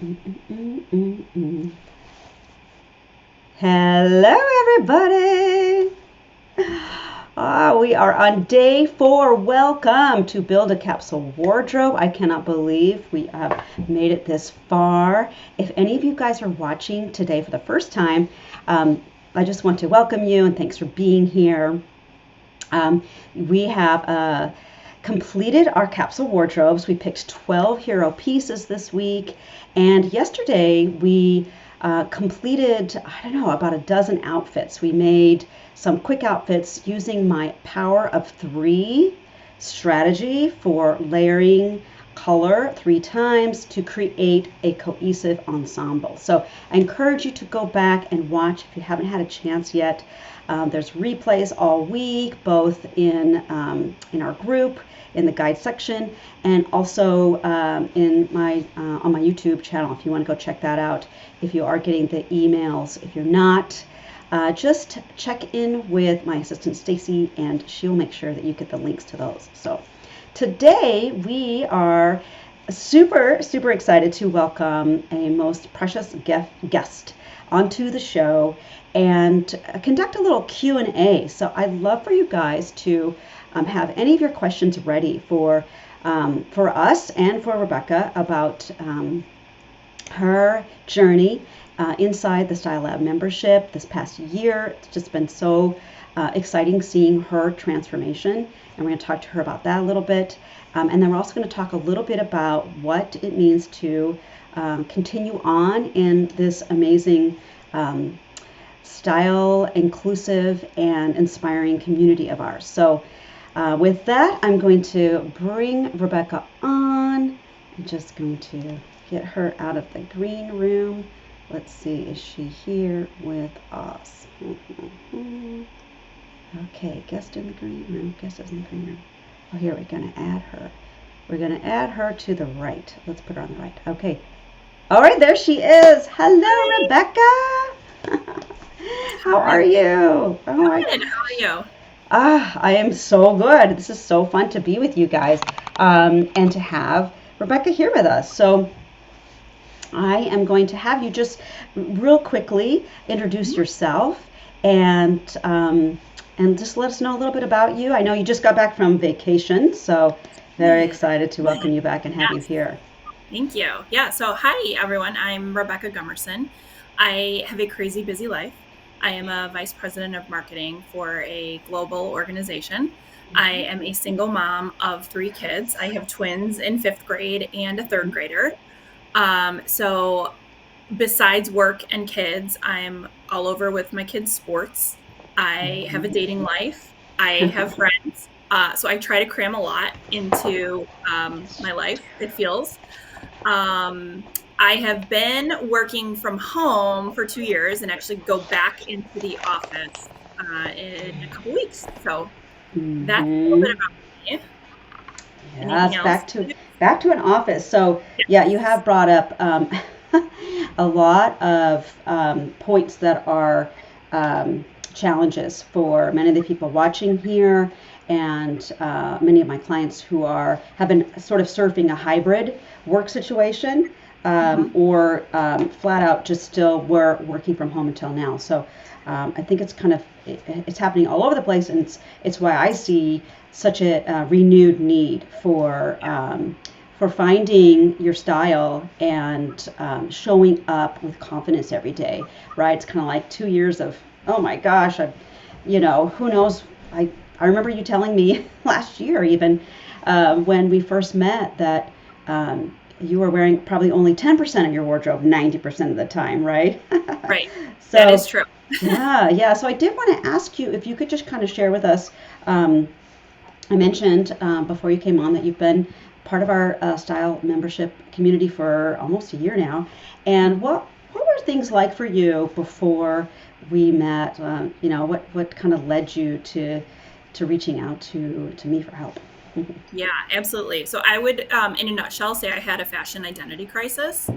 Mm-mm-mm-mm-mm. Hello, everybody. We are on day 4. Welcome to Build a Capsule Wardrobe. I cannot believe we have made it this far. If any of you guys are watching today for the first time, I just want to welcome you and thanks for being here. We have completed our capsule wardrobes. We picked 12 hero pieces this week, and yesterday we completed, I don't know, about a dozen outfits. We made some quick outfits using my power of 3 strategy for layering color 3 times to create a cohesive ensemble. So I encourage you to go back and watch if you haven't had a chance yet. There's replays all week, both in our group, in the guide section, and also in my on my YouTube channel. If you want to go check that out, if you are getting the emails. If you're not, just check in with my assistant Stacy, and she'll make sure that you get the links to those. So today we are super excited to welcome a most precious guest onto the show and conduct a little Q&A. So I'd love for you guys to have any of your questions ready for us and for Rebecca about her journey inside the Style Lab membership this past year. It's just been so exciting seeing her transformation, and we're going to talk to her about that a little bit. And then we're also going to talk a little bit about what it means to continue on in this amazing style, inclusive, and inspiring community of ours. So with that, I'm going to bring Rebecca on. I'm just going to get her out of the green room. Let's see, is she here with us? Okay, guest in the green room. Guest is in the green room. Oh, here, we're going to add her. We're going to add her to the right. Let's put her on the right. Okay. All right, there she is. Hello, Rebecca. How are you? Oh, good. How are you? I am so good. This is so fun to be with you guys and to have Rebecca here with us. So I am going to have you just real quickly introduce yourself and just let us know a little bit about you. I know you just got back from vacation, so very excited to welcome you back and have you here. Thank you. Yeah, so hi, everyone. I'm Rebecca Gummerson. I have a crazy busy life. I am a vice president of marketing for a global organization. I am a single mom of 3 kids. I have twins in 5th grade and a 3rd grader. So besides work and kids, I'm all over with my kids' sports. I have a dating life. I have friends. So I try to cram a lot into my life, it feels. I have been working from home for 2 years and actually go back into the office in a couple weeks. So that's a little bit about me. Yes, Anything else? back to an office. So yeah, you have brought up a lot of points that are challenges for many of the people watching here, and many of my clients who have been sort of surfing a hybrid work situation, or flat out just still were working from home until now. So I think it's happening all over the place, and it's why I see such a renewed need for finding your style and showing up with confidence every day, right? It's kind of like 2 years of, oh my gosh, who knows? I remember you telling me last year, even when we first met, that you were wearing probably only 10% of your wardrobe 90% of the time, right? Right. So That is true. yeah. So I did want to ask you if you could just kind of share with us. I mentioned before you came on that you've been part of our style membership community for almost a year now. And what were things like for you before we met? What kind of led you to reaching out to me for help? Yeah, absolutely. So I would, in a nutshell, say I had a fashion identity crisis.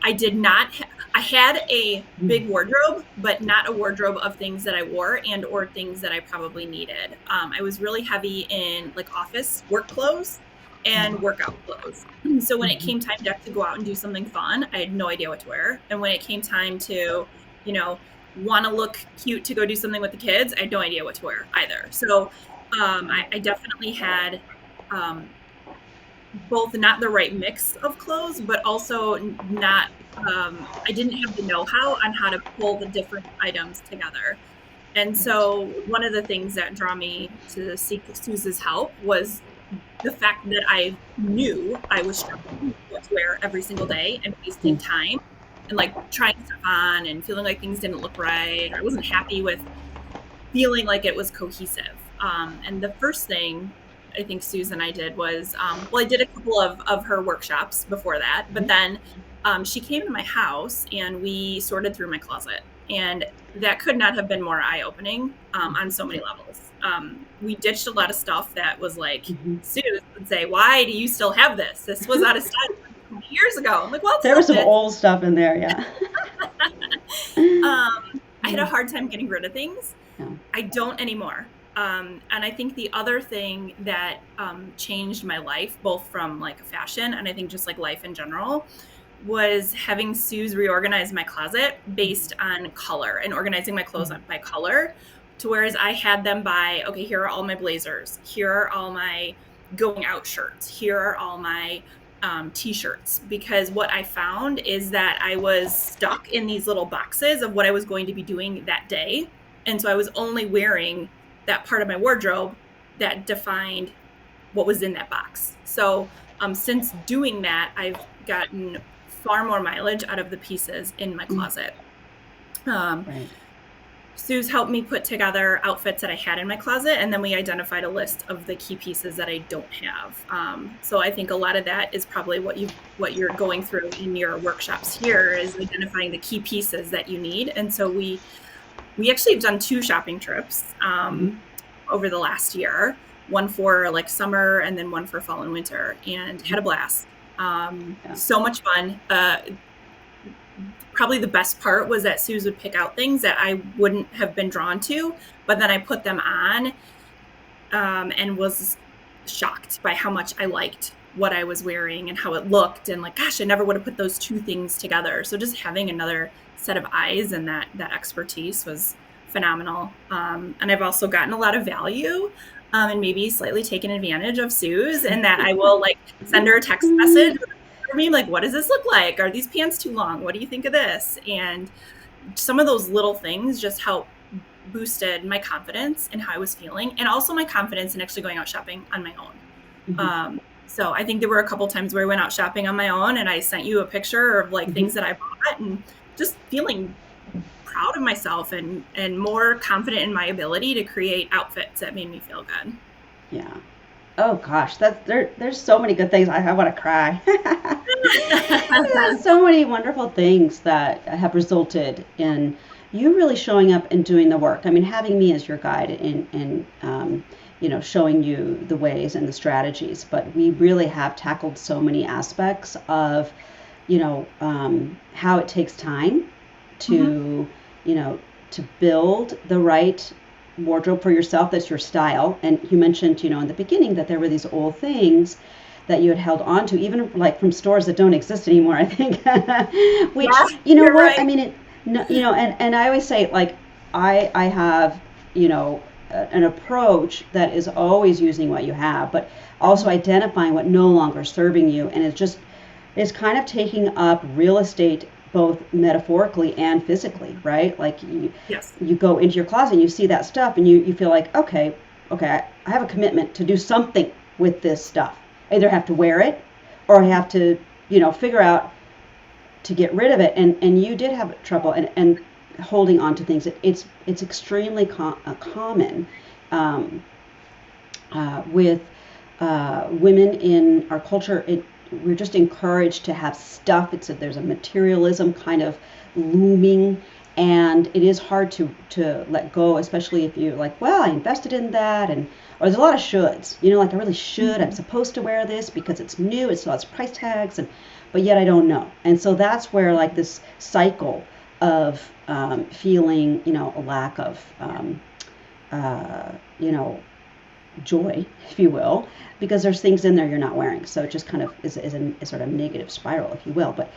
I did not, I had a big wardrobe, but not a wardrobe of things that I wore and or things that I probably needed. I was really heavy in like office work clothes. and workout clothes. So when it came time to actually go out and do something fun, I had no idea what to wear. And when it came time to, want to look cute to go do something with the kids, I had no idea what to wear either. So I definitely had both not the right mix of clothes, but also not, I didn't have the know-how on how to pull the different items together. And so one of the things that drew me to seek Suze's help was the fact that I knew I was struggling with what to wear every single day and wasting time and like trying stuff on and feeling like things didn't look right, or I wasn't happy with feeling like it was cohesive. And the first thing I think Suze and I did was, I did a couple of her workshops before that, but then she came to my house and we sorted through my closet. And that could not have been more eye-opening on so many levels. We ditched a lot of stuff that was like, Suze would say, "Why do you still have this? This was out of style 20 years ago." I'm like, well, there was some old stuff in there, yeah. I had a hard time getting rid of things. Yeah. I don't anymore. And I think the other thing that changed my life, both from like fashion and I think just like life in general, was having Suze reorganize my closet based on color and organizing my clothes by color, to whereas I had them by, okay, here are all my blazers, here are all my going out shirts, here are all my t-shirts, because what I found is that I was stuck in these little boxes of what I was going to be doing that day. And so I was only wearing that part of my wardrobe that defined what was in that box. So since doing that, I've gotten far more mileage out of the pieces in my closet. Right. Suze helped me put together outfits that I had in my closet, and then we identified a list of the key pieces that I don't have. So I think a lot of that is probably what you're going through in your workshops here, is identifying the key pieces that you need. And so we actually have done 2 shopping trips over the last year, one for like summer and then one for fall and winter, and had a blast. So much fun. Probably the best part was that Suze would pick out things that I wouldn't have been drawn to, but then I put them on and was shocked by how much I liked what I was wearing and how it looked, and like, gosh, I never would have put those 2 things together. So just having another set of eyes and that expertise was phenomenal. And I've also gotten a lot of value and maybe slightly taken advantage of Suze, and that I will like send her a text message for me, like, what does this look like? Are these pants too long? What do you think of this? And some of those little things just help boosted my confidence in how I was feeling, and also my confidence in actually going out shopping on my own. So I think there were a couple times where I went out shopping on my own and I sent you a picture of like things that I bought, and just feeling proud of myself and more confident in my ability to create outfits that made me feel good. Yeah. Oh gosh, there's so many good things. I want to cry. So many wonderful things that have resulted in you really showing up and doing the work. I mean, having me as your guide and showing you the ways and the strategies. But we really have tackled so many aspects of, how it takes time to, to build the right wardrobe for yourself that's your style. And you mentioned, in the beginning that there were these old things that you had held on to, even like from stores that don't exist anymore, I think. Which, what? Right. I mean, and I always say, like, I have, an approach that is always using what you have, but also identifying what no longer is serving you. And it's kind of taking up real estate, both metaphorically and physically, right? Like you go into your closet and you see that stuff and you feel like, okay, I have a commitment to do something with this stuff. I either have to wear it or I have to, figure out to get rid of it. And you did have trouble and holding on to things. It's extremely common with women in our culture. We're just encouraged to have stuff. There's a materialism kind of looming, and it is hard to let go, especially if you're like, well, I invested in that, or there's a lot of shoulds. Like I really should. I'm supposed to wear this because it's new. It still has price tags, but yet I don't know. And so that's where like this cycle of feeling, a lack of, joy, if you will, because there's things in there you're not wearing. So it just kind of is a sort of negative spiral, if you will. But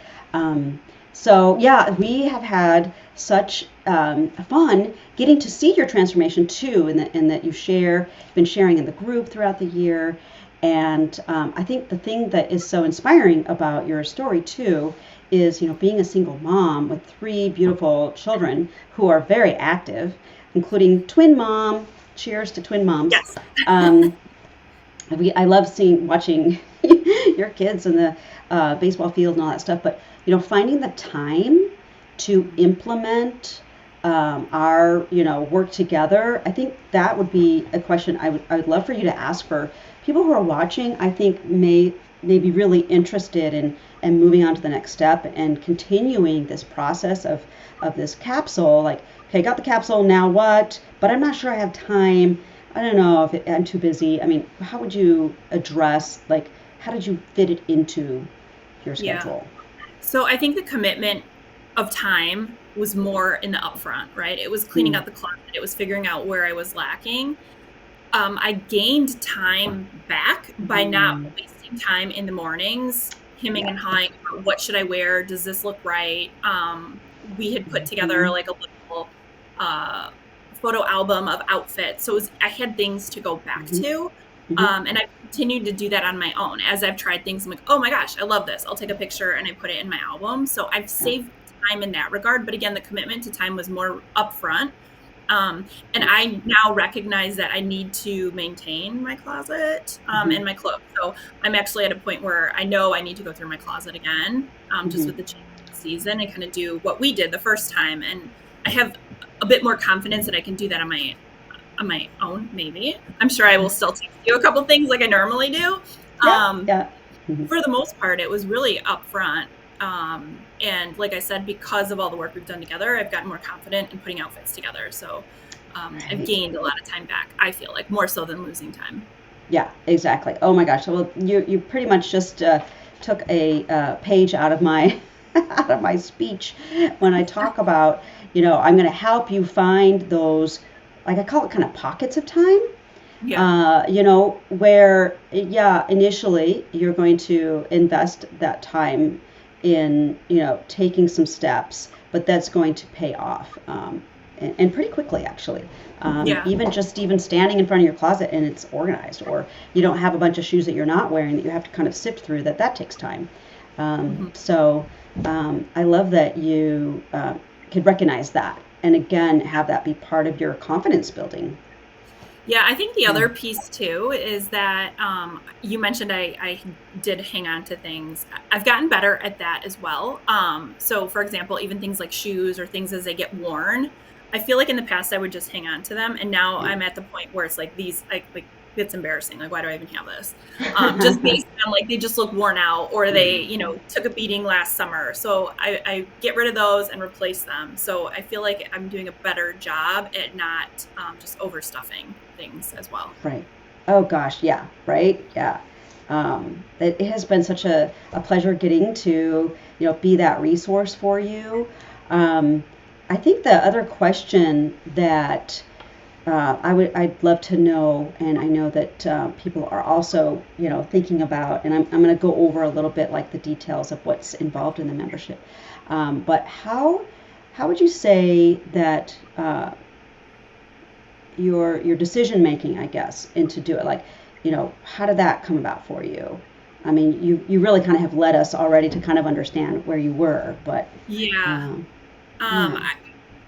so yeah, we have had such fun getting to see your transformation too, in that you've been sharing in the group throughout the year. And I think the thing that is so inspiring about your story too is, being a single mom with three beautiful children who are very active, including twin mom. Cheers to twin moms. Yes. I love watching your kids in the baseball field and all that stuff. But finding the time to implement our work together, I think that would be a question I would love for you to ask for people who are watching. I think may be really interested in moving on to the next step and continuing this process of this capsule. Like, okay, I got the capsule, now what? But I'm not sure I have time. I don't know if I'm too busy. I mean, how would you address, like, how did you fit it into your schedule? Yeah. So I think the commitment of time was more in the upfront, right? It was cleaning out the closet. It was figuring out where I was lacking. I gained time back by not wasting time in the mornings, hemming and hawing about what should I wear? Does this look right? We had put together like a little photo album of outfits. So I had things to go back to. And I've continued to do that on my own. As I've tried things, I'm like, oh my gosh, I love this. I'll take a picture and I put it in my album. So I've saved time in that regard. But again, the commitment to time was more upfront. And I now recognize that I need to maintain my closet and my clothes. So I'm actually at a point where I know I need to go through my closet again, just with the change of season, and kind of do what we did the first time. And I have a bit more confidence that I can do that on my own. Maybe I'm sure I will still teach you a couple things like I normally do. For the most part, it was really upfront. And like I said, because of all the work we've done together, I've gotten more confident in putting outfits together. So I've gained a lot of time back, I feel like, more so than losing time. Yeah, exactly. Oh my gosh. Well, you pretty much just took a page out of my out of my speech when I talk about, I'm going to help you find those, like I call it, kind of pockets of time. Where, initially you're going to invest that time in, taking some steps, but that's going to pay off, and pretty quickly, actually. Even standing in front of your closet and it's organized, or you don't have a bunch of shoes that you're not wearing that you have to kind of sift through, that takes time. So I love that you could recognize that, and again, have that be part of your confidence building. Yeah, I think the other piece too is that you mentioned I did hang on to things. I've gotten better at that as well. So for example, even things like shoes or things as they get worn, I feel like in the past I would just hang on to them, and now I'm at the point where it's like these, like it's embarrassing. Like, why do I even have this? Just based on like they just look worn out, or they took a beating last summer. So I get rid of those and replace them. So I feel like I'm doing a better job at not just overstuffing things as well. Right. Oh gosh, yeah. Right. Yeah. It has been such a pleasure getting to be that resource for you. I think the other question that I'd love to know, and I know that people are also thinking about, and I'm going to go over a little bit like the details of what's involved in the membership. But how would you say that your decision making, I guess, into do it, like, how did that come about for you? I mean, you really kind of have led us already to kind of understand where you were, but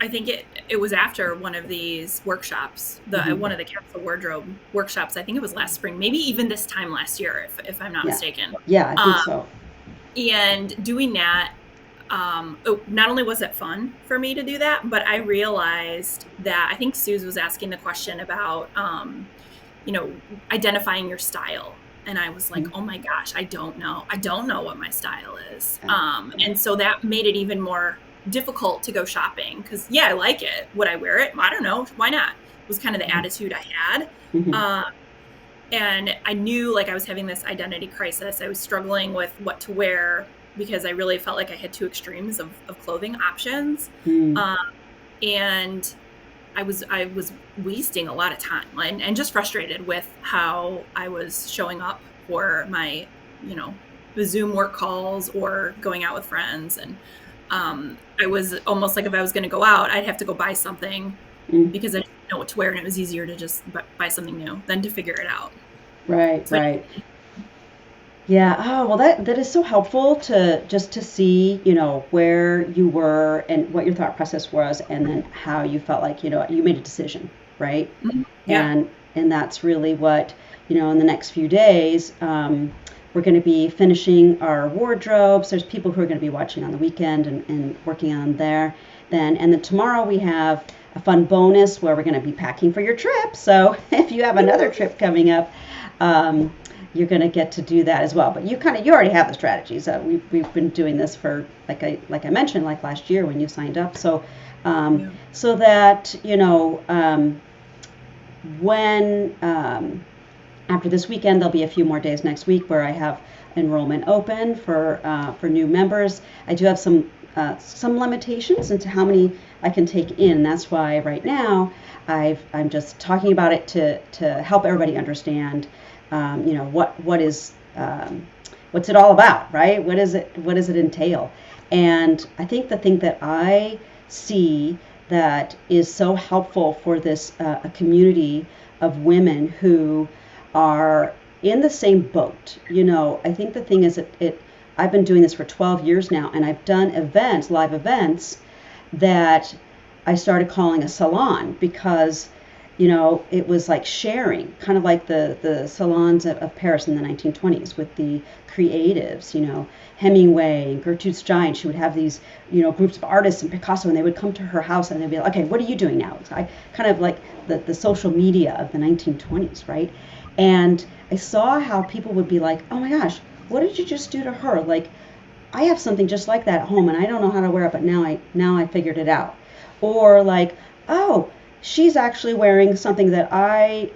I think it was after one of these workshops, one of the CAPSULE Wardrobe workshops. I think it was last spring, maybe even this time last year, if I'm not mistaken. Yeah, I think so. And doing that, not only was it fun for me to do that, but I realized that I think Suze was asking the question about, identifying your style. And I was like, oh my gosh, I don't know what my style is. And so that made it even more difficult to go shopping, because I like it. Would I wear it? I don't know. Why not? Was kind of the attitude I had. And I knew like I was having this identity crisis. I was struggling with what to wear because I really felt like I had two extremes of clothing options. And I was wasting a lot of time and just frustrated with how I was showing up for my, the Zoom work calls or going out with friends. And I was almost like if I was going to go out, I'd have to go buy something Mm. because I didn't know what to wear, and it was easier to just buy something new than to figure it out. Right, So right. Yeah. Oh, well, that is so helpful to just to see, where you were and what your thought process was, and then how you felt like, you made a decision, right? yeah. And that's really what, in the next few days, we're going to be finishing our wardrobes. There's people who are going to be watching on the weekend and working on there. And then tomorrow we have a fun bonus where we're going to be packing for your trip. So if you have another trip coming up, um, you're going to get to do that as well. But you already have the strategies. We've been doing this for like I mentioned, like last year when you signed up. So Yeah. so that when after this weekend, there'll be a few more days next week where I have enrollment open for new members. I do have some limitations into how many I can take in. That's why right now I'm just talking about it to help everybody understand, what is what's it all about, right? What does it entail? And I think the thing that I see that is so helpful for this a community of women who are in the same boat. I think the thing is I've been doing this for 12 years now, and I've done live events that I started calling a salon because, it was like sharing, kind of like the salons of Paris in the 1920s with the creatives, Hemingway and Gertrude Stein. She would have these, groups of artists and Picasso, and they would come to her house and they'd be like, okay, what are you doing now? So I kind of like the social media of the 1920s, right? And I saw how people would be like, oh my gosh, what did you just do to her? Like, I have something just like that at home and I don't know how to wear it, but now I figured it out. Or like, oh, she's actually wearing something that I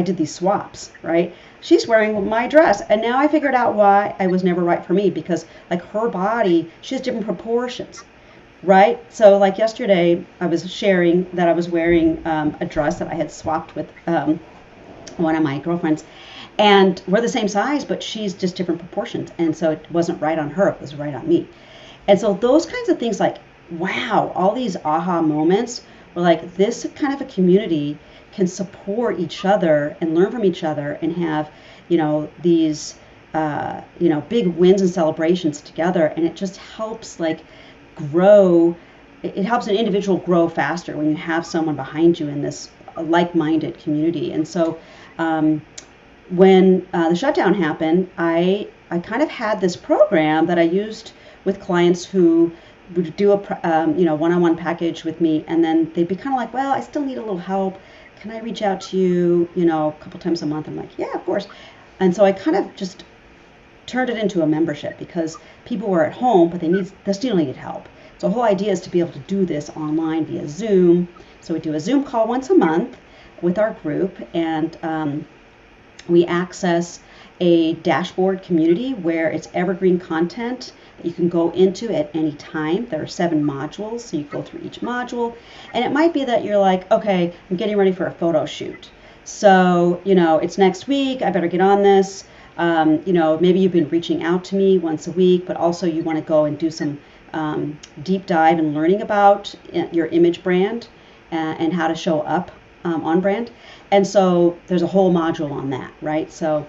did these swaps, right? She's wearing my dress and now I figured out why I was never right for me, because like her body, she has different proportions, right? So like yesterday I was sharing that I was wearing a dress that I had swapped with one of my girlfriends, and we're the same size, but she's just different proportions, and so it wasn't right on her, it was right on me. And so those kinds of things, like, wow, all these aha moments were like, this kind of a community can support each other and learn from each other and have, these big wins and celebrations together, and it just helps like grow. It helps an individual grow faster when you have someone behind you in this like-minded community. And so when the shutdown happened, I kind of had this program that I used with clients who would do a one-on-one package with me, and then they'd be kind of like, well, I still need a little help. Can I reach out to you, a couple times a month? I'm like, yeah, of course. And so I kind of just turned it into a membership because people were at home, but they still needed help. So the whole idea is to be able to do this online via Zoom. So we do a Zoom call once a month with our group, and we access a dashboard community where it's evergreen content that you can go into at any time. There are 7 modules, so you go through each module. And it might be that you're like, okay, I'm getting ready for a photo shoot. So, it's next week, I better get on this. Maybe you've been reaching out to me once a week, but also you want to go and do some deep dive and learning about your image brand and how to show up on brand. And so there's a whole module on that, right? So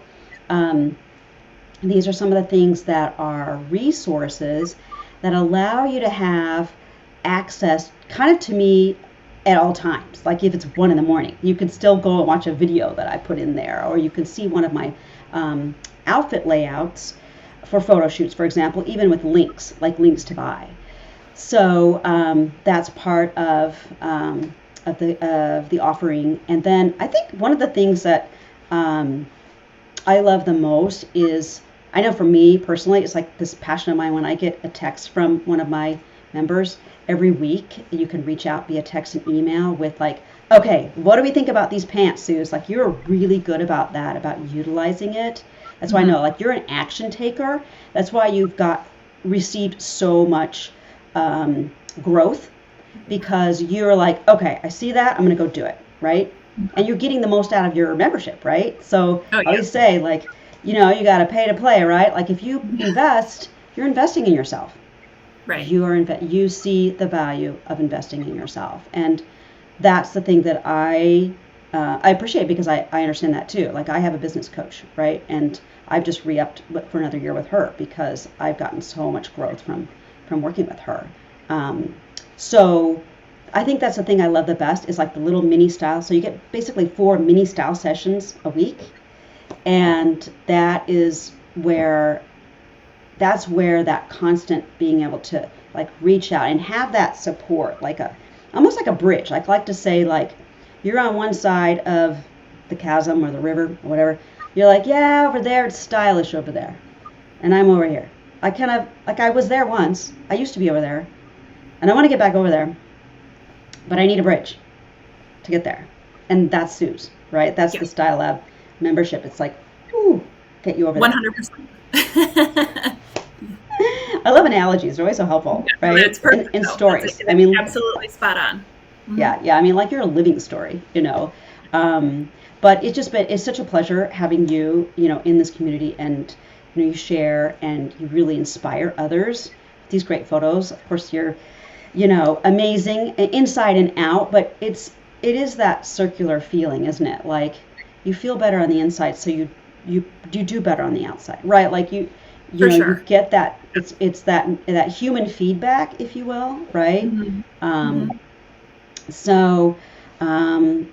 these are some of the things that are resources that allow you to have access kind of to me at all times. Like if it's 1 a.m, you can still go and watch a video that I put in there, or you can see one of my outfit layouts for photo shoots, for example, even with links, like links to buy. So that's part of the offering. And then I think one of the things that I love the most is, I know for me personally, it's like this passion of mine when I get a text from one of my members every week. You can reach out via text and email with like, okay, what do we think about these pants, Suze? Like, you're really good about that, about utilizing it. That's why I know, like, you're an action taker. That's why you've received so much growth, because you're like, okay, I see that, I'm going to go do it, right? And you're getting the most out of your membership, right? So Oh I yeah. always say, like, you got to pay to play, right? Like if you invest, you're investing in yourself. Right. You see the value of investing in yourself, and that's the thing that I appreciate, because I understand that too. Like I have a business coach, right? And I've just re-upped for another year with her because I've gotten so much growth from working with her. Um, so I think that's the thing I love the best is like the little mini style. So you get basically 4 mini style sessions a week, and that's where that constant being able to like reach out and have that support, like almost like a bridge. Like I like to say, like you're on one side of the chasm or the river or whatever. You're like, yeah, over there it's stylish over there, and I'm over here. I kind of like I was there once. I used to be over there, and I want to get back over there, but I need a bridge to get there, and that's Sue's, right? That's Yeah. the Style Lab membership. It's like, ooh, get you over there. 100%. I love analogies. They're always so helpful, That's right? perfect. And No, stories. I it's mean, absolutely spot on. Mhm. yeah. I mean, like you're a living story. Um, but it's such a pleasure having you, in this community, and you share and you really inspire others with these great photos. Of course, you're, amazing inside and out, but it is that circular feeling, isn't it? Like you feel better on the inside, so you do better on the outside, right? Like For you sure. get that it's that human feedback, if you will, right? Mhm. Mhm. Um, so um,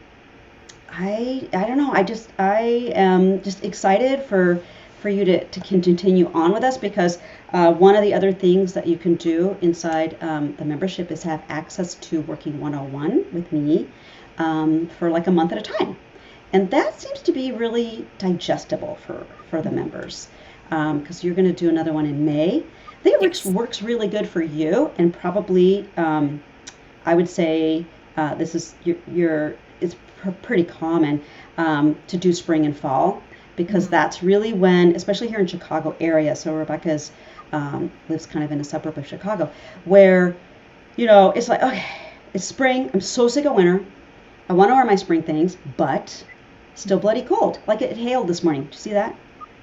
I don't know. I am just excited for you to continue on with us, because one of the other things that you can do inside the membership is have access to Working 101 with me for like a month at a time. And that seems to be really digestible for the members, because you're going to do another one in May. I think it Yes. works really good for you, and probably I would say this is it's pretty common to do spring and fall, because Mhm. that's really when, especially here in Chicago area. So Rebecca's lives kind of in a suburb of Chicago, where it's like, okay, it's spring. I'm so sick of winter. I want to wear my spring things, but still bloody cold. Like it hailed this morning. Did you see that?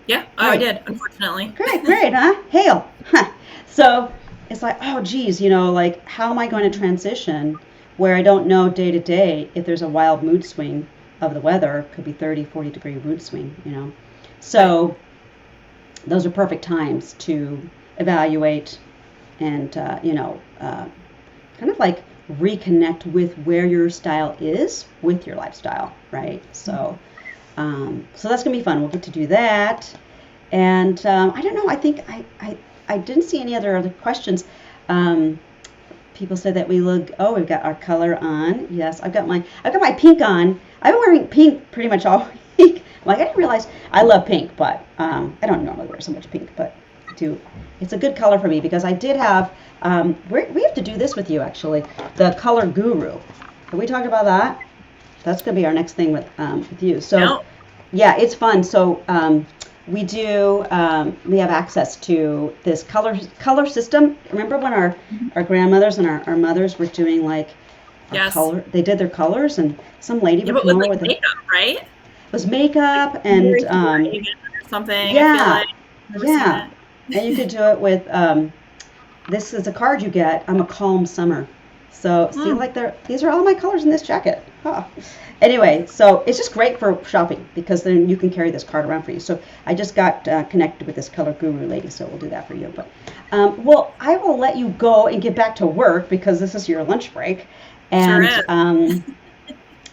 Yeah. Oh, I Great. did, unfortunately. Great, huh? Hail. Huh. So it's like, oh, geez, like, how am I going to transition where I don't know day to day if there's a wild mood swing of the weather? Could be 30, 40-degree mood swing. Right. So those are perfect times to evaluate and, kind of like reconnect with where your style is with your lifestyle, right? So that's gonna be fun. We'll get to do that. And I don't know. I think I didn't see any other questions. Um, People said that we look. Oh, we've got our color on. Yes, I've got my pink on. I've been wearing pink pretty much all week. Like I didn't realize I love pink, but I don't normally wear so much pink, but I do. It's a good color for me, because I did have. We have to do this with you, actually. The color guru. Have we talked about that? That's gonna be our next thing with you. So No. yeah, it's fun. So we have access to this color system. Remember when our grandmothers and our mothers were doing like our Yes. color? They did their colors, and some lady Yeah, would but come with over like with it. makeup, right? Was makeup and Mary Reagan or something. I feel yeah, like I've never seen yeah, it. and you could do it with this is a card you get. I'm a calm summer. So see, Hmm. like these are all my colors in this jacket. Huh. Anyway, so it's just great for shopping, because then you can carry this card around for you. So I just got connected with this color guru lady, so we'll do that for you. But well, I will let you go and get back to work, because this is your lunch break, Sure is.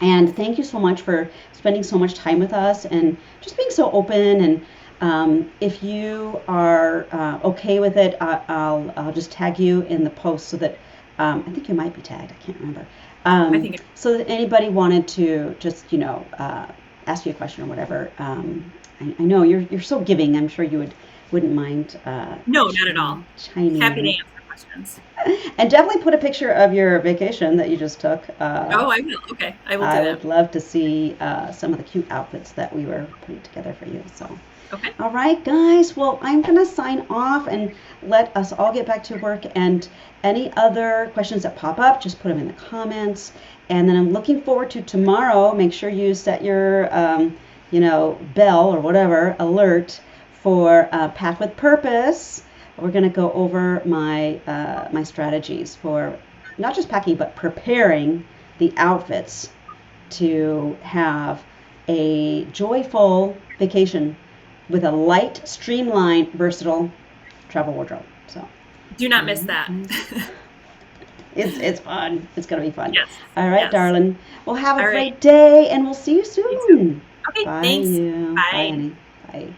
and thank you so much for spending so much time with us and just being so open. And if you are okay with it, I'll just tag you in the post, so that I think you might be tagged. I can't remember. I think So that anybody wanted to just ask you a question or whatever. I know you're so giving. I'm sure you wouldn't mind no, not at all. chiming Happy to in. answer questions. And definitely put a picture of your vacation that you just took. Oh, I will. Okay, I will do I that. would love to see some of the cute outfits that we were putting together for you. So, Okay. All right, guys. Well, I'm going to sign off and let us all get back to work. And any other questions that pop up, just put them in the comments. And then I'm looking forward to tomorrow. Make sure you set your, bell or whatever alert for Pack with Purpose. We're going to go over my strategies for not just packing, but preparing the outfits to have a joyful vacation with a light, streamlined, versatile travel wardrobe. So Do not miss that. it's fun. It's gonna be fun. Yes. All right, Yes. darling. Well, have a All right. great day, and we'll see you You too. soon. Okay. Bye, Thanks. you. Bye, Bye. honey. Bye.